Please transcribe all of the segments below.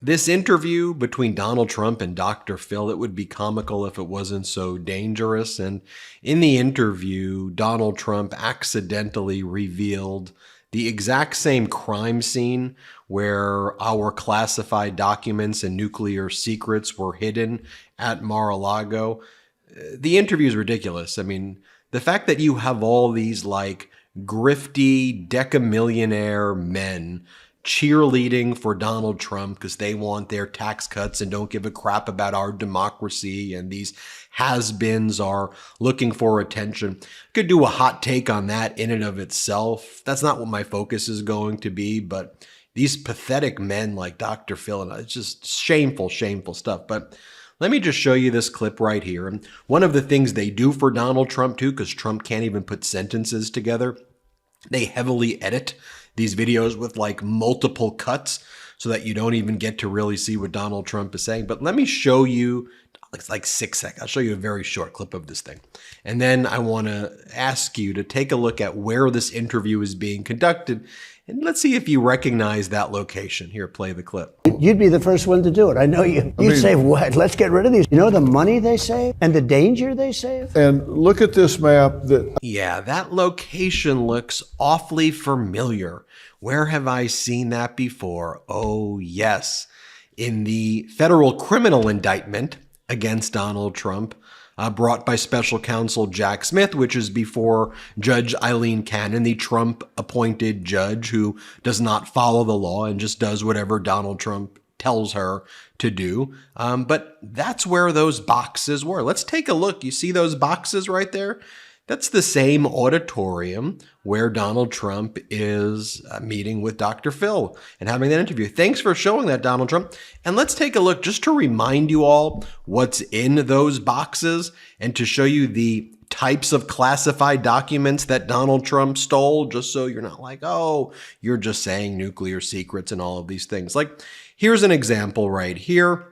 This interview between Donald Trump and Dr. Phil, it would be comical if it wasn't so dangerous. And in the interview, Donald Trump accidentally revealed the exact same crime scene where our classified documents and nuclear secrets were hidden at Mar-a-Lago. The interview is ridiculous. I mean, the fact that you have all these like grifty decamillionaire men cheerleading for Donald Trump because they want their tax cuts and don't give a crap about our democracy, and these has-beens are looking for attention. Could do a hot take on that in and of itself. That's not what my focus is going to be, but these pathetic men like Dr. Phil, and it's just shameful, shameful stuff. But let me just show you this clip right here. And one of the things they do for Donald Trump too, because Trump can't even put sentences together, they heavily edit these videos with like multiple cuts so that you don't even get to really see what Donald Trump is saying. But let me show you, it's like 6 seconds. I'll show you a very short clip of this thing. And then I want to ask you to take a look at where this interview is being conducted. And let's see if you recognize that location. Here, play the clip. You'd be the first one to do it. I know you. You'd say, what? Let's get rid of these. You know the money they save and the danger they save? And look at this map. Yeah, that location looks awfully familiar. Where have I seen that before? Oh, yes. In the federal criminal indictment against Donald Trump, brought by special counsel Jack Smith, which is before Judge Eileen Cannon, the Trump-appointed judge who does not follow the law and just does whatever Donald Trump tells her to do. But that's where those boxes were. Let's take a look. You see those boxes right there? That's the same auditorium where Donald Trump is meeting with Dr. Phil and having that interview. Thanks for showing that, Donald Trump. And let's take a look just to remind you all what's in those boxes and to show you the types of classified documents that Donald Trump stole, just so you're not like, oh, you're just saying nuclear secrets and all of these things. Like, here's an example right here.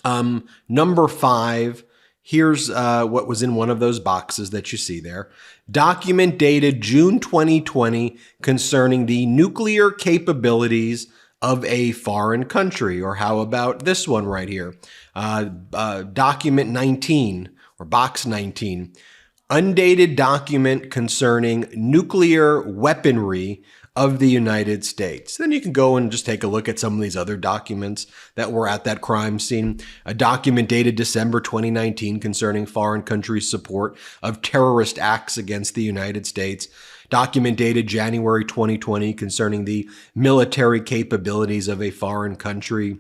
Number 5. Here's what was in one of those boxes that you see there. Document dated June 2020 concerning the nuclear capabilities of a foreign country. Or how about this one right here? Document 19 or box 19. Undated document concerning nuclear weaponry of the United States. Then you can go and just take a look at some of these other documents that were at that crime scene. A document dated December 2019 concerning foreign countries' support of terrorist acts against the United States. Document dated January 2020 concerning the military capabilities of a foreign country.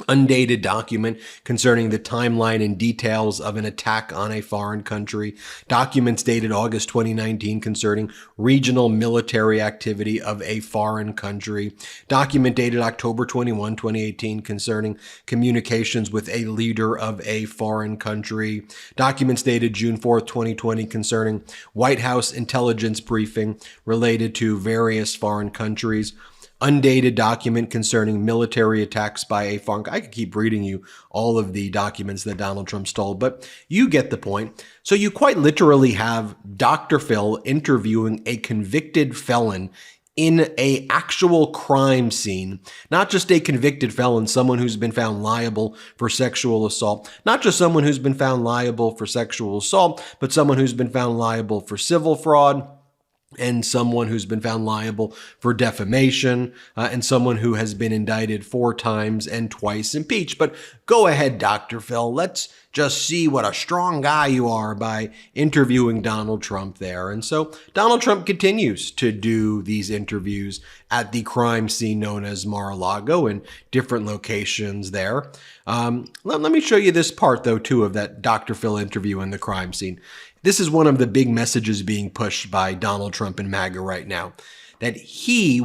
Undated document concerning the timeline and details of an attack on a foreign country. Documents dated August 2019 concerning regional military activity of a foreign country. Document dated October 21, 2018 concerning communications with a leader of a foreign country. Documents dated June 4th, 2020 concerning White House intelligence briefing related to various foreign countries. Undated document concerning military attacks by a foreign. I could keep reading you all of the documents that Donald Trump stole, but you get the point. So you quite literally have Dr. Phil interviewing a convicted felon in an actual crime scene, not just a convicted felon, someone who's been found liable for sexual assault, not just someone who's been found liable for sexual assault, but someone who's been found liable for civil fraud, and someone who's been found liable for defamation, and someone who has been indicted 4 times and twice impeached. But go ahead, Dr. Phil. Let's just see what a strong guy you are by interviewing Donald Trump there. And so Donald Trump continues to do these interviews at the crime scene known as Mar-a-Lago in different locations there. Let me show you this part, though, too, of that Dr. Phil interview in the crime scene. This is one of the big messages being pushed by Donald Trump and MAGA right now, that he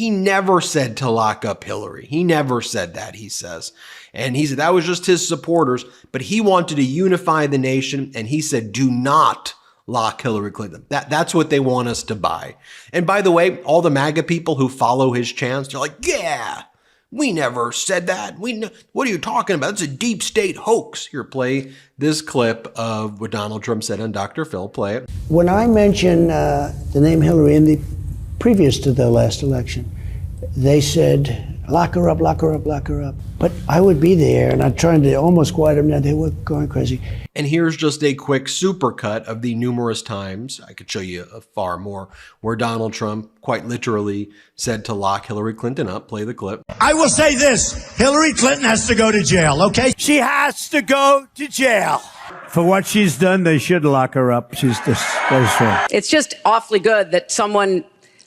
never said to lock up Hillary. He never said that, he says. And he said that was just his supporters, but he wanted to unify the nation, and he said, do not lock Hillary Clinton. That's what they want us to buy. And by the way, all the MAGA people who follow his chants, they're like, yeah, we never said that. What are you talking about? It's a deep state hoax. Here, play this clip of what Donald Trump said on Dr. Phil. Play it. When I mentioned the name Hillary previous to the last election, they said lock her up, lock her up, lock her up. But I would be there, and I'm trying to almost quiet them down. They were going crazy. And here's just a quick supercut of the numerous times, I could show you far more, where Donald Trump quite literally said to lock Hillary Clinton up. Play the clip. I will say this, Hillary Clinton has to go to jail, okay? She has to go to jail. For what she's done, they should lock her up. She's disgraceful. It's just awfully good that someone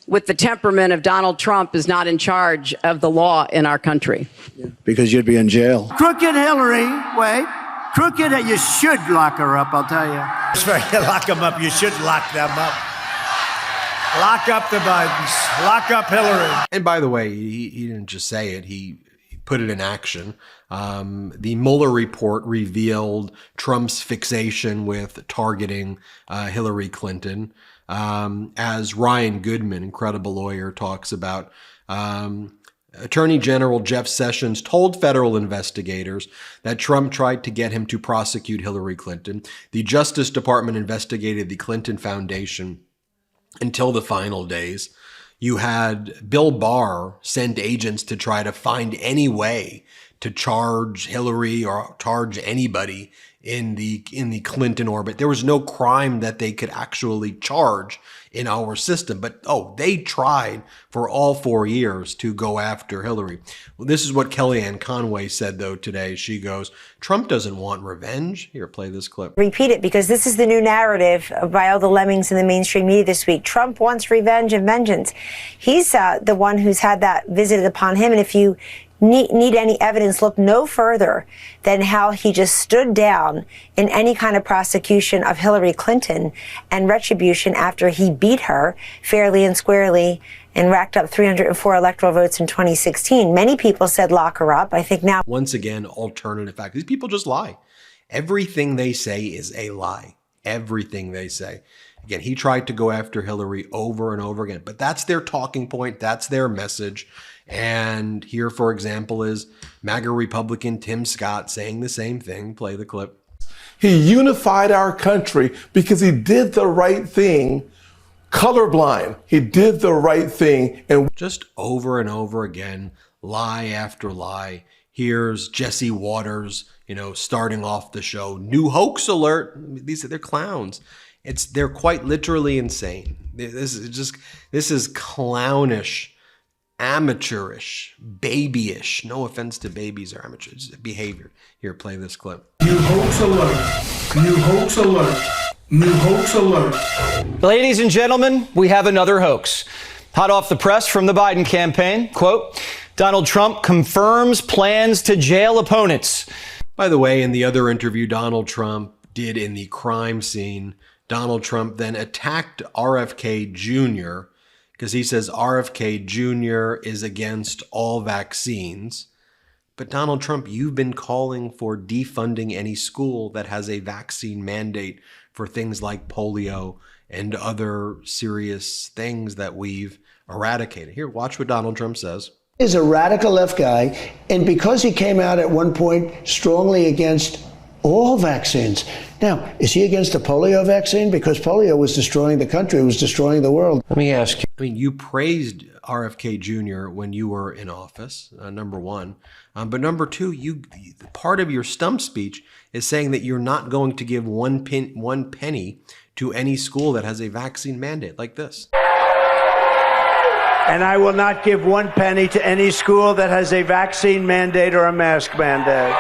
with the temperament of Donald Trump is not in charge of the law in our country. Because you'd be in jail. Crooked Hillary, wait. Crooked, you should lock her up, I'll tell you. That's right, lock them up. You should lock them up. Lock up the Bidens. Lock up Hillary. And by the way, he didn't just say it, he put it in action. The Mueller report revealed Trump's fixation with targeting Hillary Clinton. As Ryan Goodman, incredible lawyer, talks about, Attorney General Jeff Sessions told federal investigators that Trump tried to get him to prosecute Hillary Clinton. The Justice Department investigated the Clinton Foundation until the final days. You had Bill Barr send agents to try to find any way to charge Hillary or charge anybody in the Clinton orbit. There was no crime that they could actually charge in our system. But, they tried for all 4 years to go after Hillary. Well, this is what Kellyanne Conway said, though, today. She goes, Trump doesn't want revenge. Here, play this clip. Repeat it, because this is the new narrative by all the lemmings in the mainstream media this week. Trump wants revenge and vengeance. He's the one who's had that visited upon him. And if you need any evidence, look no further than how he just stood down in any kind of prosecution of Hillary Clinton and retribution after he beat her fairly and squarely and racked up 304 electoral votes in 2016. Many people said lock her up. I think now, once again, alternative facts. These people just lie. Everything they say is a lie. Everything they say. Again, he tried to go after Hillary over and over again, but that's their talking point. That's their message. And here, for example, is MAGA Republican Tim Scott saying the same thing. Play the clip. He unified our country because he did the right thing, colorblind. He did the right thing. And just over and over again, lie after lie. Here's Jesse Waters, starting off the show. New hoax alert. They're clowns. They're quite literally insane. This is clownish, amateurish, babyish. No offense to babies or amateurs. Behavior. Here, play this clip. New hoax alert. New hoax alert. New hoax alert. Ladies and gentlemen, we have another hoax. Hot off the press from the Biden campaign. Quote, Donald Trump confirms plans to jail opponents. By the way, in the other interview Donald Trump did in the crime scene, Donald Trump then attacked RFK Jr. because he says RFK Jr. is against all vaccines. But Donald Trump, you've been calling for defunding any school that has a vaccine mandate for things like polio and other serious things that we've eradicated. Here, watch what Donald Trump says. He's a radical left guy, and because he came out at one point strongly against all vaccines. Now, is he against the polio vaccine? Because polio was destroying the country, it was destroying the world. Let me ask you. You praised RFK Jr. when you were in office, number one. But number two, part of your stump speech is saying that you're not going to give one penny to any school that has a vaccine mandate like this. And I will not give one penny to any school that has a vaccine mandate or a mask mandate.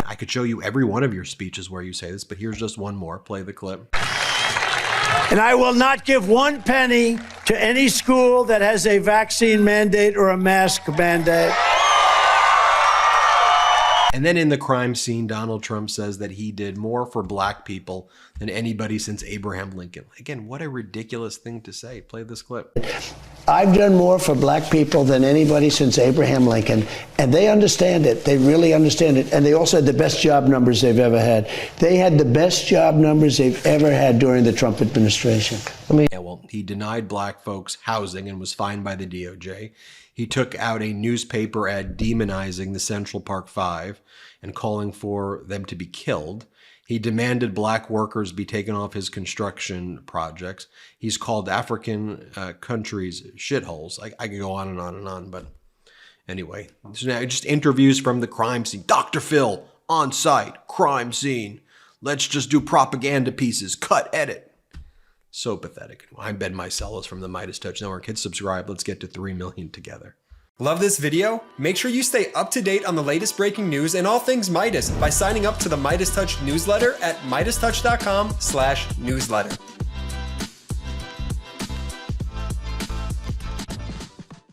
I could show you every one of your speeches where you say this, but here's just one more. Play the clip. And I will not give one penny to any school that has a vaccine mandate or a mask mandate. And then in the crime scene, Donald Trump says that he did more for black people than anybody since Abraham Lincoln. Again, what a ridiculous thing to say. Play this clip. I've done more for black people than anybody since Abraham Lincoln. And they understand it. They really understand it. And they also had the best job numbers they've ever had. They had the best job numbers they've ever had during the Trump administration. He denied black folks housing and was fined by the DOJ. He took out a newspaper ad demonizing the Central Park Five and calling for them to be killed. He demanded black workers be taken off his construction projects. He's called African countries shitholes. I could go on and on and on, but anyway. So now just interviews from the crime scene. Dr. Phil, on site, crime scene. Let's just do propaganda pieces. Cut, edit. So pathetic. I'm Ben Meiselas from the MeidasTouch Network. Hit subscribe. Let's get to 3 million together. Love this video? Make sure you stay up to date on the latest breaking news and all things Midas by signing up to the MeidasTouch newsletter at MeidasTouch.com/newsletter.